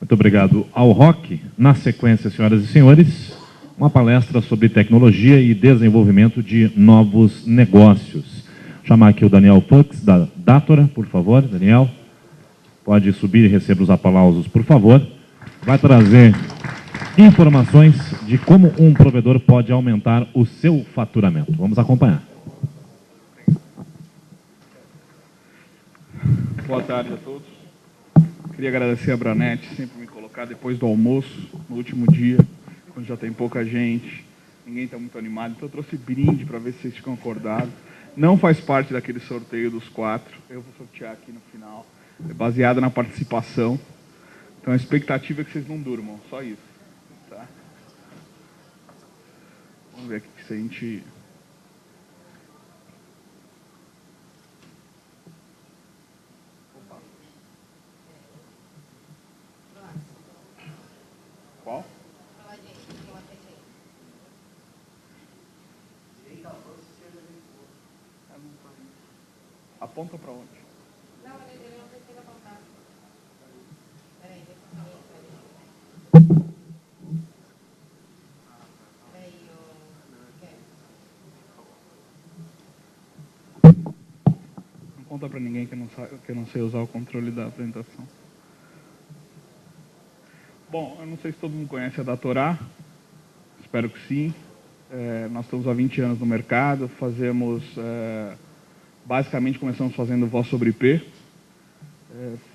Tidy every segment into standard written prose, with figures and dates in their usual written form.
Muito obrigado ao Roque. Na sequência, senhoras e senhores, uma palestra sobre tecnologia e desenvolvimento de novos negócios. Vou chamar aqui o Daniel Fux, da Datora, por favor. Daniel, pode subir e receber os aplausos, por favor. Vai trazer informações de como um provedor pode aumentar o seu faturamento. Vamos acompanhar. Boa tarde a todos. Queria agradecer a Branet, sempre me colocar depois do almoço, no último dia, quando já tem pouca gente, ninguém está muito animado, então eu trouxe brinde para ver se vocês ficam acordados. Não faz parte daquele sorteio dos 4, eu vou sortear aqui no final, é baseado na participação. Então a expectativa é que vocês não durmam, só isso. Tá? Vamos ver aqui se a gente... Qual? Aponta para onde? Não, ele não precisa apontar. Peraí, deixa eu falar. Não conta para ninguém que eu não sei usar o controle da apresentação. Bom, eu não sei se todo mundo conhece a Datorá, espero que sim. Nós estamos há 20 anos no mercado, basicamente começamos fazendo voz sobre IP.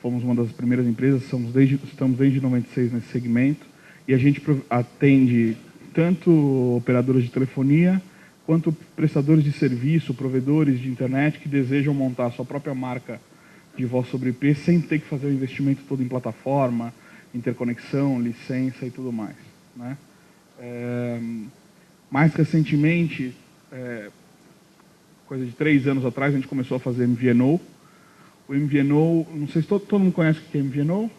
Fomos uma das primeiras empresas, estamos desde 96 nesse segmento, e a gente atende tanto operadoras de telefonia, quanto prestadores de serviço, provedores de internet que desejam montar a sua própria marca de voz sobre IP sem ter que fazer o investimento todo em plataforma, interconexão, licença e tudo mais. Né? Mais recentemente, coisa de 3 anos atrás, a gente começou a fazer MVNO. O MVNO, não sei se todo mundo conhece o que é MVNO?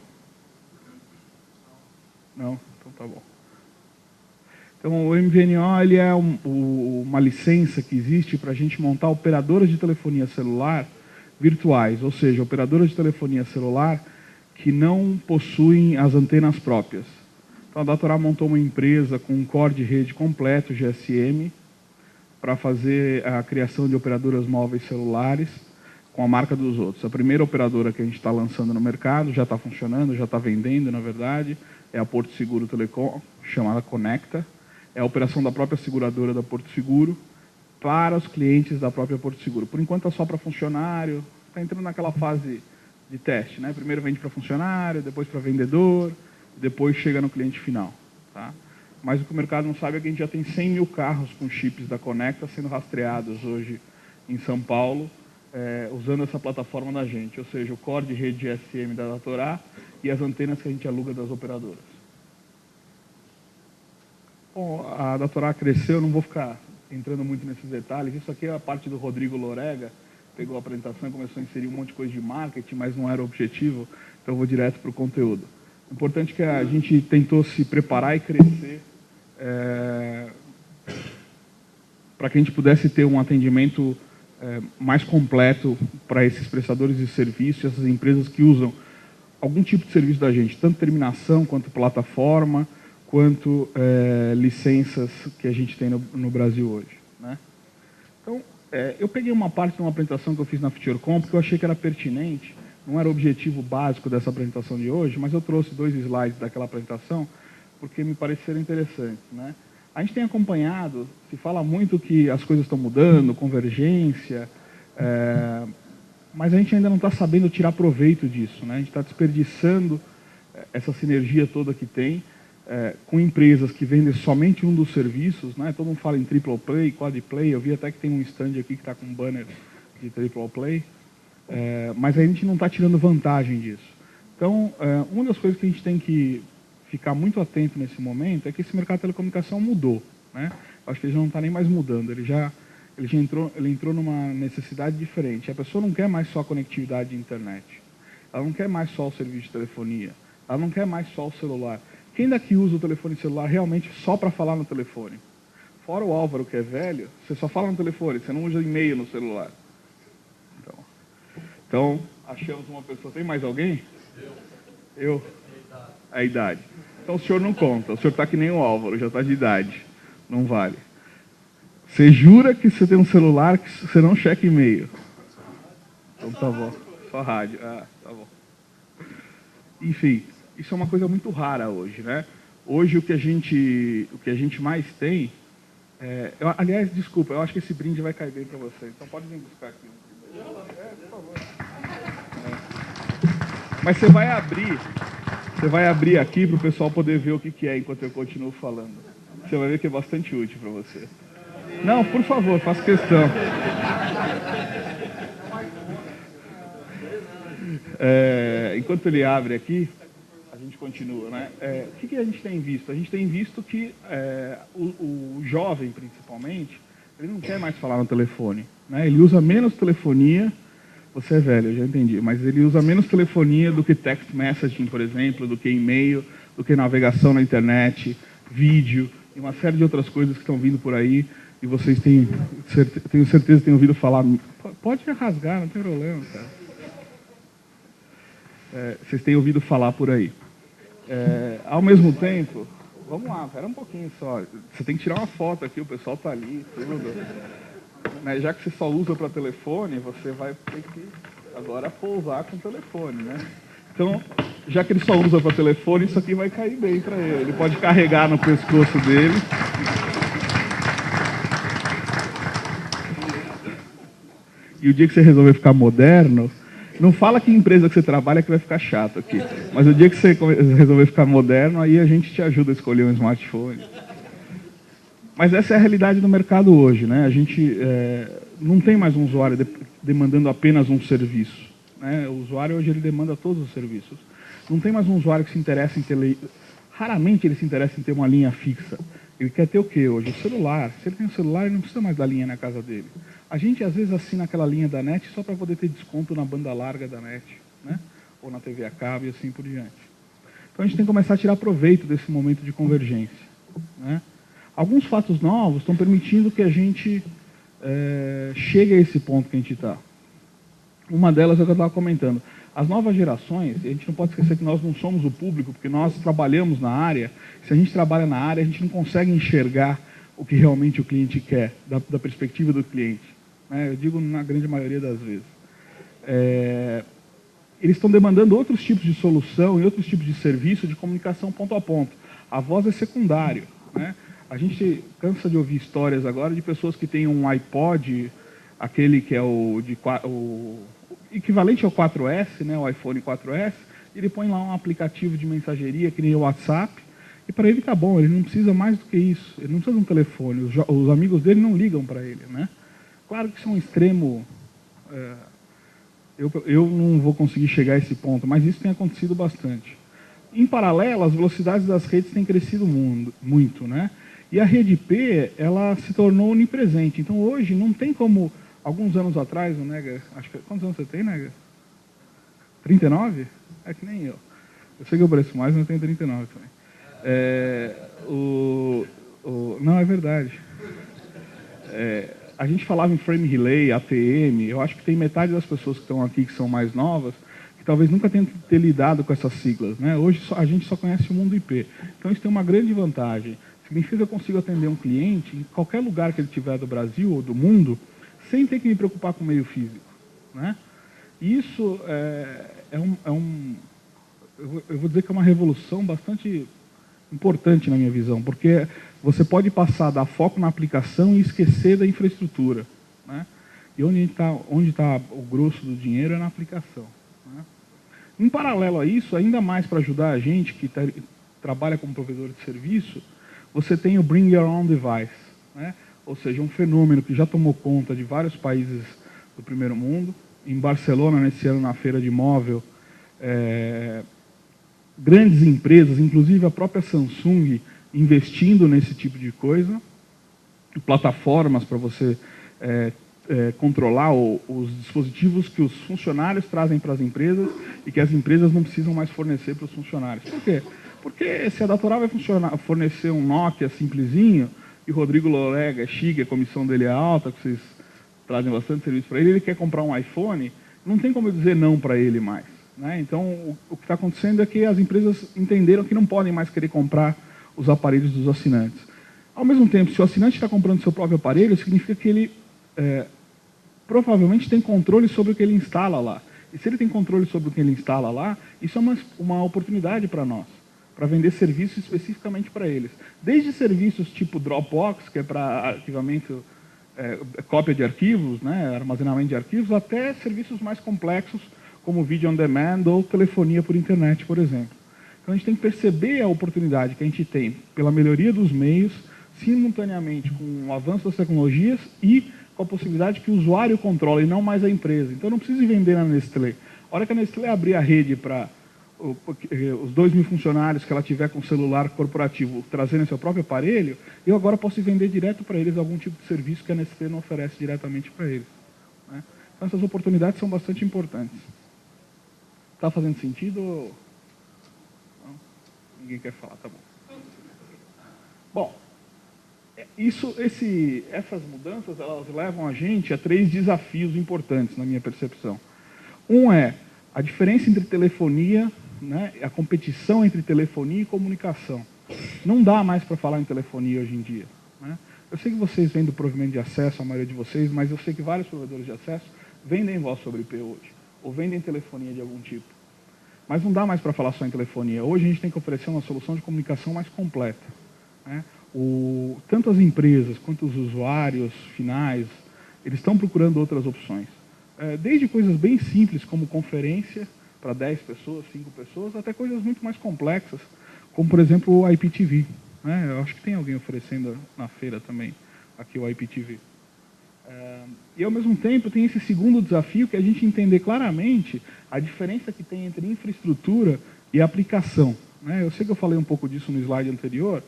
Não? Então tá bom. Então o MVNO ele é uma licença que existe para a gente montar operadoras de telefonia celular virtuais, ou seja, operadoras de telefonia celular que não possuem as antenas próprias. Então a Datorá montou uma empresa com um core de rede completo, GSM, para fazer a criação de operadoras móveis celulares com a marca dos outros. A primeira operadora que a gente está lançando no mercado, já está funcionando, já está vendendo, na verdade, é a Porto Seguro Telecom, chamada Conecta. É a operação da própria seguradora da Porto Seguro para os clientes da própria Porto Seguro. Por enquanto é só para funcionário, está entrando naquela fase de teste, né? Primeiro vende para funcionário, depois para vendedor, depois chega no cliente final. Tá? Mas o que o mercado não sabe é que a gente já tem 100 mil carros com chips da Conecta sendo rastreados hoje em São Paulo, usando essa plataforma da gente, ou seja, o core de rede GSM da Datorá e as antenas que a gente aluga das operadoras. Bom, a Datorá cresceu, não vou ficar entrando muito nesses detalhes, isso aqui é a parte do Rodrigo Lorega, pegou a apresentação e começou a inserir um monte de coisa de marketing, mas não era o objetivo, então eu vou direto para o conteúdo. O importante é que a gente tentou se preparar e crescer para que a gente pudesse ter um atendimento mais completo para esses prestadores de serviço, essas empresas que usam algum tipo de serviço da gente, tanto terminação, quanto plataforma, quanto licenças que a gente tem no Brasil hoje. Né? Então, eu peguei uma parte de uma apresentação que eu fiz na FutureCom, porque eu achei que era pertinente, não era o objetivo básico dessa apresentação de hoje, mas eu trouxe 2 slides daquela apresentação, porque me pareceram interessantes. Né? A gente tem acompanhado, se fala muito que as coisas estão mudando, convergência, mas a gente ainda não está sabendo tirar proveito disso. Né? A gente está desperdiçando essa sinergia toda que tem, com empresas que vendem somente um dos serviços. Né? Todo mundo fala em triple play, quad play, eu vi até que tem um stand aqui que está com um banner de triple play, mas a gente não está tirando vantagem disso. Então, uma das coisas que a gente tem que ficar muito atento nesse momento é que esse mercado de telecomunicação mudou. Né? Acho que ele já não está nem mais mudando, ele entrou numa necessidade diferente. A pessoa não quer mais só a conectividade de internet, ela não quer mais só o serviço de telefonia, ela não quer mais só o celular. Quem daqui usa o telefone celular realmente só para falar no telefone? Fora o Álvaro, que é velho, você só fala no telefone, você não usa e-mail no celular. Então achamos uma pessoa. Tem mais alguém? Eu. a idade. Então o senhor não conta, o senhor está que nem o Álvaro, já está de idade, não vale. Você jura que você tem um celular que você não checa e-mail? Então tá bom, só rádio, tá bom. Enfim, isso é uma coisa muito rara hoje, né? Hoje o que a gente mais tem... aliás, desculpa, eu acho que esse brinde vai cair bem para vocês, então pode vir buscar aqui. Por favor. Mas você vai abrir aqui para o pessoal poder ver o que é enquanto eu continuo falando. Você vai ver que é bastante útil para você. Não, por favor, faça questão. Enquanto ele abre aqui, a gente continua, né? O que a gente tem visto? A gente tem visto que o jovem, principalmente, ele não quer mais falar no telefone, né? Ele usa menos telefonia. Você é velho, eu já entendi, mas ele usa menos telefonia do que text messaging, por exemplo, do que e-mail, do que navegação na internet, vídeo e uma série de outras coisas que estão vindo por aí e vocês tenho certeza que têm ouvido falar. Pode rasgar, não tem problema, cara. Vocês têm ouvido falar por aí. Ao mesmo tempo, vamos lá, espera um pouquinho só. Você tem que tirar uma foto aqui, o pessoal está ali, tudo. Já que você só usa para telefone, você vai ter que agora pousar com o telefone, né? Então, já que ele só usa para telefone, isso aqui vai cair bem para ele. Ele pode carregar no pescoço dele. E o dia que você resolver ficar moderno, não fala que empresa que você trabalha que vai ficar chato aqui. Mas o dia que você resolver ficar moderno, aí a gente te ajuda a escolher um smartphone. Mas essa é a realidade do mercado hoje, né? A gente não tem mais um usuário demandando apenas um serviço, né? O usuário hoje ele demanda todos os serviços. Não tem mais um usuário que se interessa em ter... Raramente ele se interessa em ter uma linha fixa. Ele quer ter o quê hoje? O celular. Se ele tem um celular, ele não precisa mais da linha na casa dele. A gente às vezes assina aquela linha da NET só para poder ter desconto na banda larga da NET, né? Ou na TV a cabo e assim por diante. Então a gente tem que começar a tirar proveito desse momento de convergência, né? Alguns fatos novos estão permitindo que a gente chegue a esse ponto que a gente está. Uma delas é o que eu estava comentando. As novas gerações, e a gente não pode esquecer que nós não somos o público, porque nós trabalhamos na área. Se a gente trabalha na área, a gente não consegue enxergar o que realmente o cliente quer, da perspectiva do cliente, né? Eu digo na grande maioria das vezes. Eles estão demandando outros tipos de solução e outros tipos de serviço de comunicação ponto a ponto. A voz é secundário, né? A gente cansa de ouvir histórias agora de pessoas que têm um iPod, aquele que é o equivalente ao 4S, né, o iPhone 4S, e ele põe lá um aplicativo de mensageria que nem o WhatsApp, e para ele tá bom, ele não precisa mais do que isso, ele não precisa de um telefone, os amigos dele não ligam para ele, né? Claro que isso é um extremo, eu não vou conseguir chegar a esse ponto, mas isso tem acontecido bastante. Em paralelo, as velocidades das redes têm crescido muito, né? E a rede IP, ela se tornou onipresente. Então, hoje, não tem como... Alguns anos atrás, o Nega... Quantos anos você tem, Nega? 39? É que nem eu. Eu sei que eu pareço mais, mas eu tenho 39 também. Não, é verdade. A gente falava em frame relay, ATM. Eu acho que tem metade das pessoas que estão aqui, que são mais novas, que talvez nunca tenham ter lidado com essas siglas, né? Hoje, a gente só conhece o mundo IP. Então, isso tem uma grande vantagem. Significa que eu consigo atender um cliente em qualquer lugar que ele estiver do Brasil ou do mundo, sem ter que me preocupar com o meio físico, né? Isso eu vou dizer que é uma revolução bastante importante na minha visão, porque você pode passar a dar foco na aplicação e esquecer da infraestrutura, né? E onde está o grosso do dinheiro é na aplicação, né? Em paralelo a isso, ainda mais para ajudar a gente que trabalha como provedor de serviço, você tem o Bring Your Own Device, né? Ou seja, um fenômeno que já tomou conta de vários países do primeiro mundo. Em Barcelona, nesse ano, na feira de móvel, grandes empresas, inclusive a própria Samsung, investindo nesse tipo de coisa, plataformas para você controlar os dispositivos que os funcionários trazem para as empresas e que as empresas não precisam mais fornecer para os funcionários. Por quê? Porque se a Datoral vai fornecer um Nokia simplesinho, e o Rodrigo Lorega é chique, a comissão dele é alta, que vocês trazem bastante serviço para ele, ele quer comprar um iPhone, não tem como eu dizer não para ele mais, né? Então, o que está acontecendo é que as empresas entenderam que não podem mais querer comprar os aparelhos dos assinantes. Ao mesmo tempo, se o assinante está comprando seu próprio aparelho, significa que ele provavelmente tem controle sobre o que ele instala lá. E se ele tem controle sobre o que ele instala lá, isso é uma oportunidade para nós, para vender serviços especificamente para eles. Desde serviços tipo Dropbox, que é para arquivamento, cópia de arquivos, né, armazenamento de arquivos, até serviços mais complexos, como vídeo on demand ou telefonia por internet, por exemplo. Então a gente tem que perceber a oportunidade que a gente tem pela melhoria dos meios, simultaneamente com o avanço das tecnologias e com a possibilidade que o usuário controle e não mais a empresa. Então não precisa vender na Nestlé. A hora que a Nestlé abrir a rede para os 2.000 funcionários que ela tiver com celular corporativo trazendo seu próprio aparelho, eu agora posso vender direto para eles algum tipo de serviço que a Nestlé não oferece diretamente para eles, né? Então essas oportunidades são bastante importantes. Está fazendo sentido? Não? Ninguém quer falar, tá bom. Bom, essas mudanças elas levam a gente a 3 desafios importantes, na minha percepção. Um é a diferença entre telefonia, né, a competição entre telefonia e comunicação. Não dá mais para falar em telefonia hoje em dia, né? Eu sei que vocês vêm do provimento de acesso, a maioria de vocês, mas eu sei que vários provedores de acesso vendem voz sobre IP hoje, ou vendem telefonia de algum tipo. Mas não dá mais para falar só em telefonia. Hoje a gente tem que oferecer uma solução de comunicação mais completa, né? Tanto as empresas quanto os usuários finais, eles estão procurando outras opções. Desde coisas bem simples, como conferência para 10 pessoas, 5 pessoas, até coisas muito mais complexas, como, por exemplo, o IPTV, né? Eu acho que tem alguém oferecendo na feira também, aqui o IPTV. E, ao mesmo tempo, tem esse segundo desafio, que é a gente entender claramente a diferença que tem entre infraestrutura e aplicação, né? Eu sei que eu falei um pouco disso no slide anterior,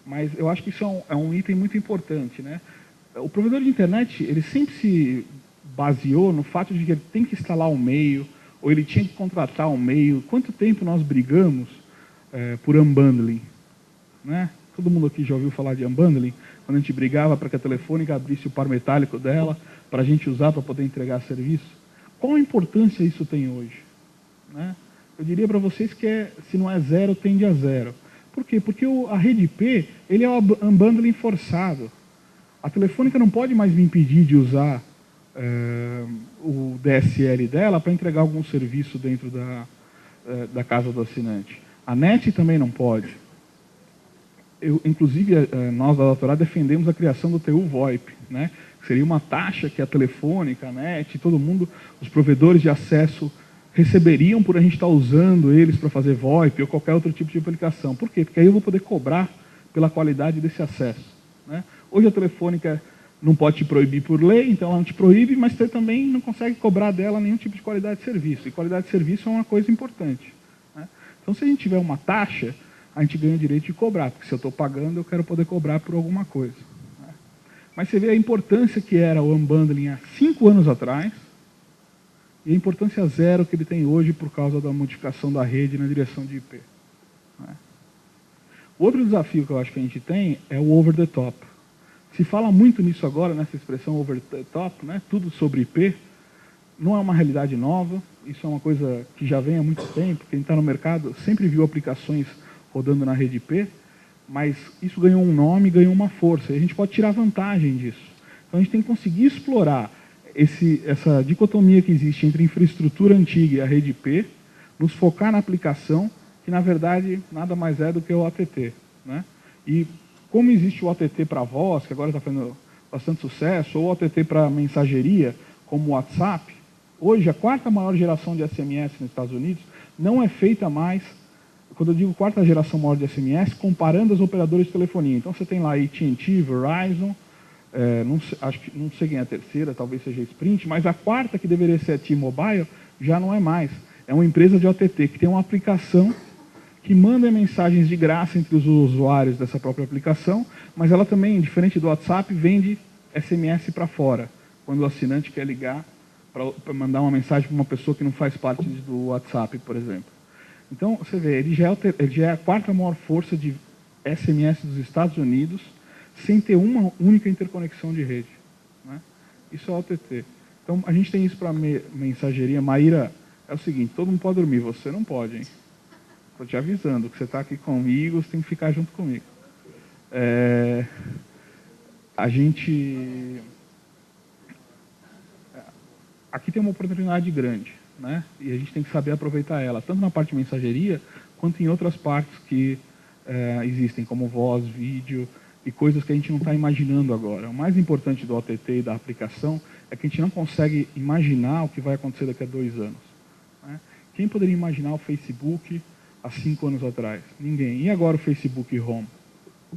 mas eu acho que isso é um item muito importante, né? O provedor de internet, ele sempre se baseou no fato de que ele tem que instalar um meio, ou ele tinha que contratar um meio. Quanto tempo nós brigamos por unbundling, né? Todo mundo aqui já ouviu falar de unbundling? Quando a gente brigava para que a Telefônica abrisse o par metálico dela, para a gente usar para poder entregar serviço. Qual a importância isso tem hoje, né? Eu diria para vocês que se não é zero, tende a zero. Por quê? Porque a rede IP, ele é um unbundling forçado. A Telefônica não pode mais me impedir de usar o DSL dela para entregar algum serviço dentro da casa do assinante. A NET também não pode. Inclusive, nós da Doutorado defendemos a criação do TU VoIP, né? Seria uma taxa que a Telefônica, a NET, todo mundo, os provedores de acesso receberiam por a gente estar usando eles para fazer VoIP ou qualquer outro tipo de aplicação. Por quê? Porque aí eu vou poder cobrar pela qualidade desse acesso, né? Hoje a Telefônica não pode te proibir por lei, então ela não te proíbe, mas você também não consegue cobrar dela nenhum tipo de qualidade de serviço. E qualidade de serviço é uma coisa importante, né? Então, se a gente tiver uma taxa, a gente ganha o direito de cobrar, porque se eu estou pagando, eu quero poder cobrar por alguma coisa, né? Mas você vê a importância que era o unbundling há 5 anos atrás, e a importância zero que ele tem hoje por causa da modificação da rede na direção de IP, né? O outro desafio que eu acho que a gente tem é o over the top. Se fala muito nisso agora, nessa expressão over the top, né? Tudo sobre IP. Não é uma realidade nova, isso é uma coisa que já vem há muito tempo. Quem está no mercado sempre viu aplicações rodando na rede IP, mas isso ganhou um nome, ganhou uma força, e a gente pode tirar vantagem disso. Então a gente tem que conseguir explorar essa dicotomia que existe entre infraestrutura antiga e a rede IP, nos focar na aplicação, que na verdade nada mais é do que o OTT, né? E como existe o OTT para voz, que agora está fazendo bastante sucesso, ou o OTT para mensageria, como o WhatsApp, hoje a 4ª maior geração de SMS nos Estados Unidos não é feita mais, quando eu digo 4ª geração maior de SMS, comparando as operadoras de telefonia. Então você tem lá AT&T, Verizon, não sei quem é a terceira, talvez seja a Sprint, mas a 4ª, que deveria ser a T-Mobile, já não é mais. É uma empresa de OTT que tem uma aplicação que manda mensagens de graça entre os usuários dessa própria aplicação, mas ela também, diferente do WhatsApp, vende SMS para fora, quando o assinante quer ligar para mandar uma mensagem para uma pessoa que não faz parte do WhatsApp, por exemplo. Então, você vê, ele já é a 4ª maior força de SMS dos Estados Unidos, sem ter uma única interconexão de rede, né? Isso é OTT. Então, a gente tem isso para mensageria. Maíra é o seguinte, todo mundo pode dormir, você não pode, hein? Estou te avisando, que você está aqui comigo, você tem que ficar junto comigo. Aqui tem uma oportunidade grande, né? E a gente tem que saber aproveitar ela, tanto na parte de mensageria, quanto em outras partes que existem, como voz, vídeo e coisas que a gente não está imaginando agora. O mais importante do OTT e da aplicação é que a gente não consegue imaginar o que vai acontecer daqui a 2 anos. Né? Quem poderia imaginar o Facebook há 5 anos atrás? Ninguém. E agora o Facebook Home?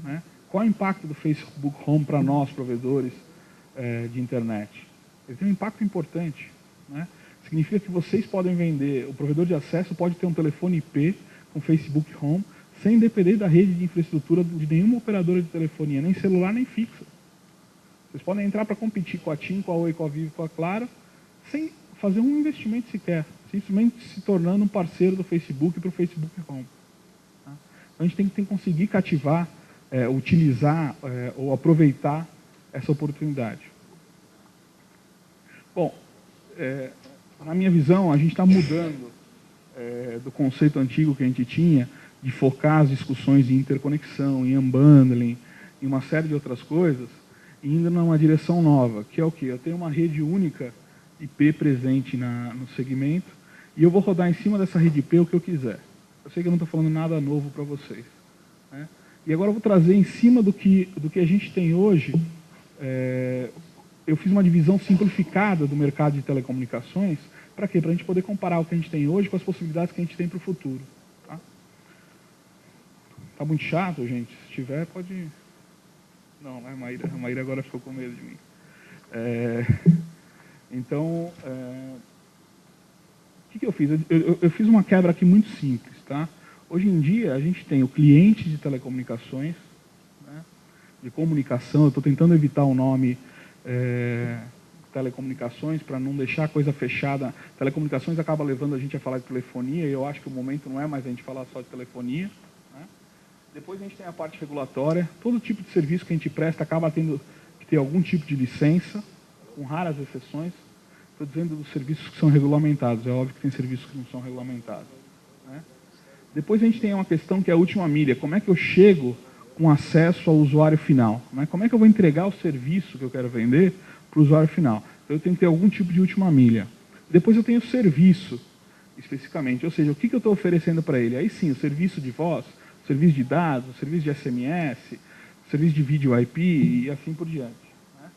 Né? Qual é o impacto do Facebook Home para nós, provedores de internet? Ele tem um impacto importante. Né? Significa que vocês podem vender, o provedor de acesso pode ter um telefone IP com Facebook Home, sem depender da rede de infraestrutura de nenhuma operadora de telefonia, nem celular, nem fixa. Vocês podem entrar para competir com a TIM, com a Oi, com a Vivo, com a Claro, sem fazer um investimento sequer, simplesmente se tornando um parceiro do Facebook para o Facebook Home. Tá? Então a gente tem que conseguir cativar, utilizar ou aproveitar essa oportunidade. Bom, na minha visão, a gente está mudando do conceito antigo que a gente tinha, de focar as discussões em interconexão, em unbundling, em uma série de outras coisas, e indo numa direção nova, que é o quê? Eu tenho uma rede única IP presente no segmento, e eu vou rodar em cima dessa rede IP o que eu quiser. Eu sei que eu não estou falando nada novo para vocês. Né? E agora eu vou trazer em cima do que a gente tem hoje, eu fiz uma divisão simplificada do mercado de telecomunicações, para quê? Para a gente poder comparar o que a gente tem hoje com as possibilidades que a gente tem para o futuro. Tá muito chato, gente? Se tiver, pode... Não, não é Maíra. A Maíra agora ficou com medo de mim. Então, o que eu fiz? Eu fiz uma quebra aqui muito simples. Tá? Hoje em dia, a gente tem o cliente de telecomunicações, né, de comunicação. Eu estou tentando evitar o nome telecomunicações para não deixar a coisa fechada. Telecomunicações acaba levando a gente a falar de telefonia, e eu acho que o momento não é mais a gente falar só de telefonia. Depois a gente tem a parte regulatória. Todo tipo de serviço que a gente presta acaba tendo que ter algum tipo de licença, com raras exceções. Estou dizendo dos serviços que são regulamentados. É óbvio que tem serviços que não são regulamentados. Né? Depois a gente tem uma questão que é a última milha. Como é que eu chego com acesso ao usuário final? Né? Como é que eu vou entregar o serviço que eu quero vender para o usuário final? Então, eu tenho que ter algum tipo de última milha. Depois eu tenho o serviço, especificamente. Ou seja, o que eu estou oferecendo para ele? Aí sim, o serviço de voz, serviço de dados, serviço de SMS, serviço de vídeo IP e assim por diante. Né?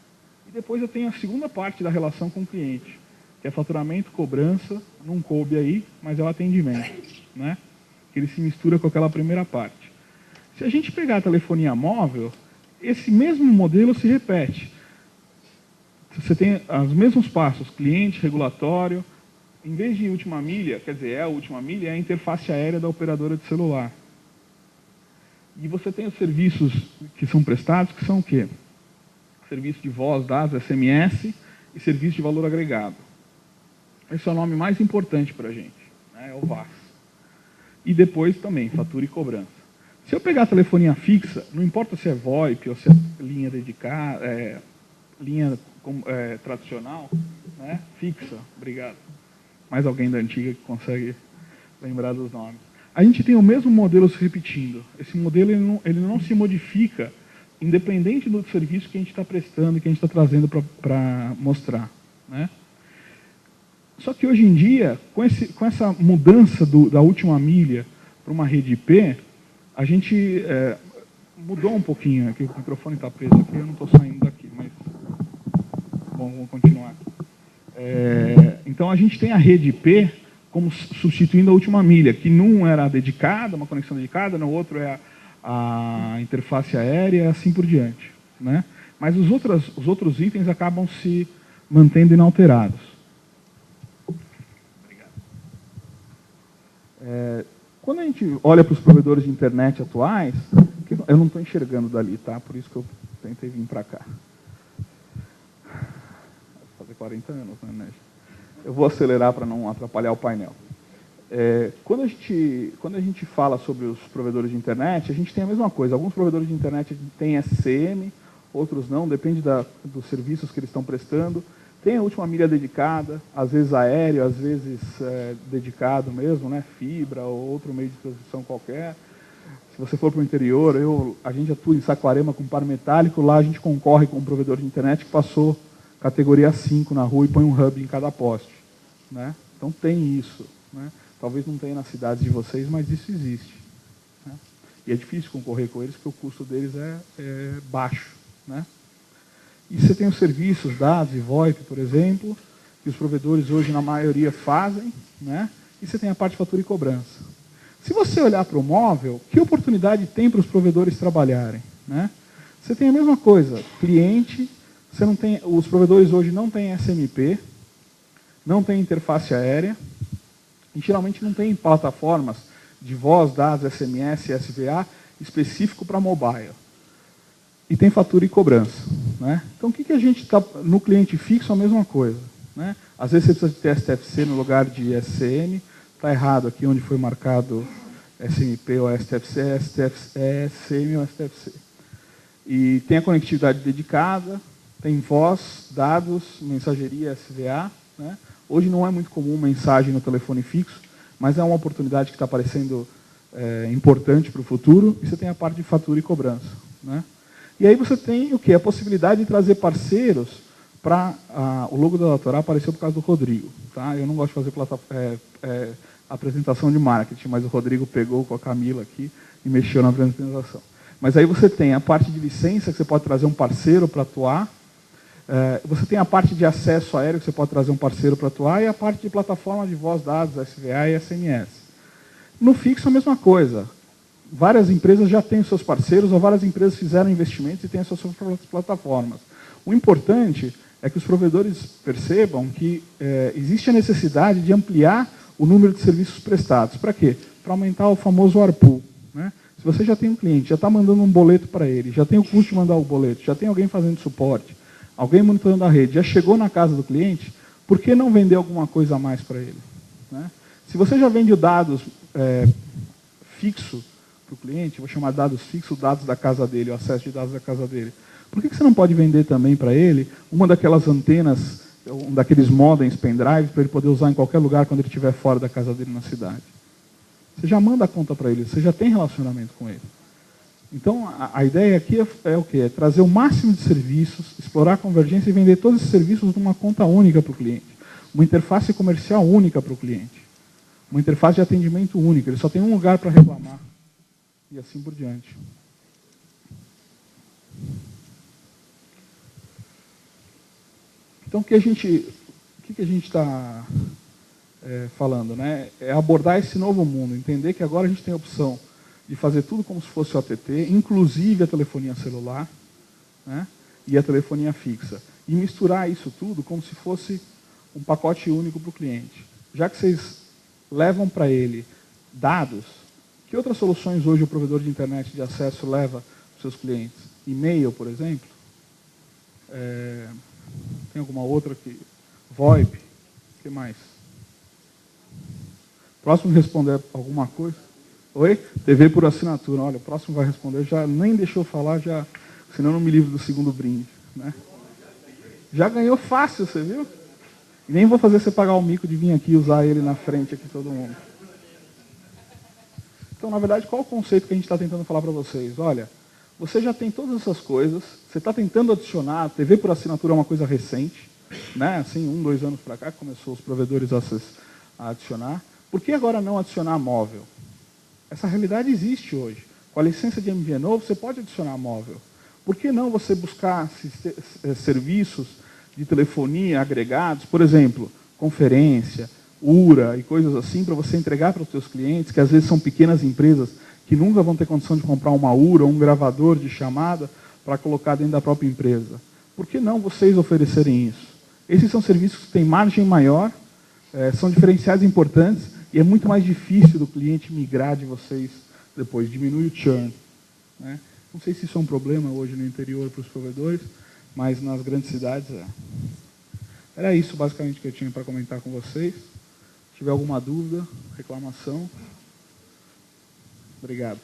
E depois eu tenho a segunda parte da relação com o cliente, que é faturamento, cobrança, não coube aí, mas é o atendimento. Né? Que ele se mistura com aquela primeira parte. Se a gente pegar a telefonia móvel, esse mesmo modelo se repete. Você tem os mesmos passos, cliente, regulatório, em vez de última milha, quer dizer, a última milha é a interface aérea da operadora de celular. E você tem os serviços que são prestados, que são o quê? Serviço de voz, dados, SMS e serviço de valor agregado. Esse é o nome mais importante para a gente, né? É o VAS. E depois também, fatura e cobrança. Se eu pegar a telefonia fixa, não importa se é VoIP ou se é linha dedicada, linha tradicional, né? Fixa, obrigado. Mais alguém da antiga que consegue lembrar dos nomes. A gente tem o mesmo modelo se repetindo. Esse modelo ele não se modifica, independente do serviço que a gente está prestando e que a gente está trazendo para mostrar. Né? Só que hoje em dia, com essa mudança da última milha para uma rede IP, a gente mudou um pouquinho. Aqui, o microfone está preso aqui, eu não estou saindo daqui, mas... Bom, vamos continuar. Então, a gente tem a rede IP como substituindo a última milha, que num era dedicada, uma conexão dedicada, no outro é a interface aérea, e assim por diante. Né? Mas os outros itens acabam se mantendo inalterados. Obrigado. Quando a gente olha para os provedores de internet atuais, eu não estou enxergando dali, tá? Por isso que eu tentei vir para cá. Vai fazer 40 anos, né? Eu vou acelerar para não atrapalhar o painel. Quando a gente fala sobre os provedores de internet, a gente tem a mesma coisa. Alguns provedores de internet têm SCM, outros não, depende dos serviços que eles estão prestando. Tem a última milha dedicada, às vezes aéreo, às vezes dedicado mesmo, né? Fibra ou outro meio de transmissão qualquer. Se você for para o interior, a gente atua em Saquarema com par metálico, lá a gente concorre com um provedor de internet que passou categoria 5 na rua e põe um hub em cada poste. Né? Então tem isso. Né? Talvez não tenha nas cidades de vocês, mas isso existe. Né? E é difícil concorrer com eles, porque o custo deles é baixo. Né? E você tem os serviços, dados e VoIP, por exemplo, que os provedores hoje, na maioria, fazem. Né? E você tem a parte de fatura e cobrança. Se você olhar para o móvel, que oportunidade tem para os provedores trabalharem? Né? Você tem a mesma coisa, cliente, você não tem, os provedores hoje não têm SMP, não tem interface aérea, e geralmente não tem plataformas de voz, dados, SMS, SVA, específico para mobile. E tem fatura e cobrança. Né? Então, o que a gente está... No cliente fixo, a mesma coisa. Né? Às vezes você precisa de ter STFC no lugar de SCN, está errado aqui onde foi marcado SMP ou STFC, é SCM ou STFC. E tem a conectividade dedicada, tem voz, dados, mensageria, SVA. Né? Hoje não é muito comum mensagem no telefone fixo, mas é uma oportunidade que está parecendo importante para o futuro. E você tem a parte de fatura e cobrança. Né? E aí você tem o quê? A possibilidade de trazer parceiros para... o logo da Datora apareceu por causa do Rodrigo. Tá? Eu não gosto de fazer apresentação de marketing, mas o Rodrigo pegou com a Camila aqui e mexeu na apresentação. Mas aí você tem a parte de licença, que você pode trazer um parceiro para atuar. Você tem a parte de acesso aéreo, que você pode trazer um parceiro para atuar, e a parte de plataforma de voz, dados, SVA e SMS. No fixo, a mesma coisa. Várias empresas já têm os seus parceiros, ou várias empresas fizeram investimentos e têm as suas plataformas. O importante é que os provedores percebam que existe a necessidade de ampliar o número de serviços prestados. Para quê? Para aumentar o famoso ARPU. Né? Se você já tem um cliente, já está mandando um boleto para ele, já tem o custo de mandar o boleto, já tem alguém fazendo suporte, alguém monitorando a rede, já chegou na casa do cliente, por que não vender alguma coisa a mais para ele? Né? Se você já vende dados fixo para o cliente, vou chamar dados fixos, dados da casa dele, o acesso de dados da casa dele, por que você não pode vender também para ele uma daquelas antenas, um daqueles modems pendrive, para ele poder usar em qualquer lugar quando ele estiver fora da casa dele na cidade? Você já manda a conta para ele, você já tem relacionamento com ele. Então, a ideia aqui é o quê? É trazer o máximo de serviços, explorar a convergência e vender todos esses serviços numa conta única para o cliente. Uma interface comercial única para o cliente. Uma interface de atendimento única. Ele só tem um lugar para reclamar. E assim por diante. Então, o que a gente está falando? Né? É abordar esse novo mundo, entender que agora a gente tem a opção de fazer tudo como se fosse o OTT, inclusive a telefonia celular, né? E a telefonia fixa. E misturar isso tudo como se fosse um pacote único para o cliente. Já que vocês levam para ele dados, que outras soluções hoje o provedor de internet de acesso leva para os seus clientes? E-mail, por exemplo? Tem alguma outra aqui? VoIP? O que mais? Próximo responder alguma coisa? Oi? TV por assinatura. Olha, o próximo vai responder. Já nem deixou falar, já, senão eu não me livro do segundo brinde. Né? Já ganhou fácil, você viu? E nem vou fazer você pagar o mico de vir aqui e usar ele na frente aqui todo mundo. Então, na verdade, qual o conceito que a gente está tentando falar para vocês? Olha, você já tem todas essas coisas, você está tentando adicionar, a TV por assinatura é uma coisa recente, né? Assim, 1, 2 anos para cá, começou os provedores a adicionar. Por que agora não adicionar móvel? Essa realidade existe hoje. Com a licença de MVNO, você pode adicionar móvel. Por que não você buscar serviços de telefonia agregados, por exemplo, conferência, URA e coisas assim, para você entregar para os seus clientes, que às vezes são pequenas empresas que nunca vão ter condição de comprar uma URA ou um gravador de chamada para colocar dentro da própria empresa. Por que não vocês oferecerem isso? Esses são serviços que têm margem maior, são diferenciais importantes, e é muito mais difícil do cliente migrar de vocês depois, diminui o churn. Né? Não sei se isso é um problema hoje no interior para os provedores, mas nas grandes cidades é. Era isso basicamente que eu tinha para comentar com vocês. Se tiver alguma dúvida, reclamação. Obrigado.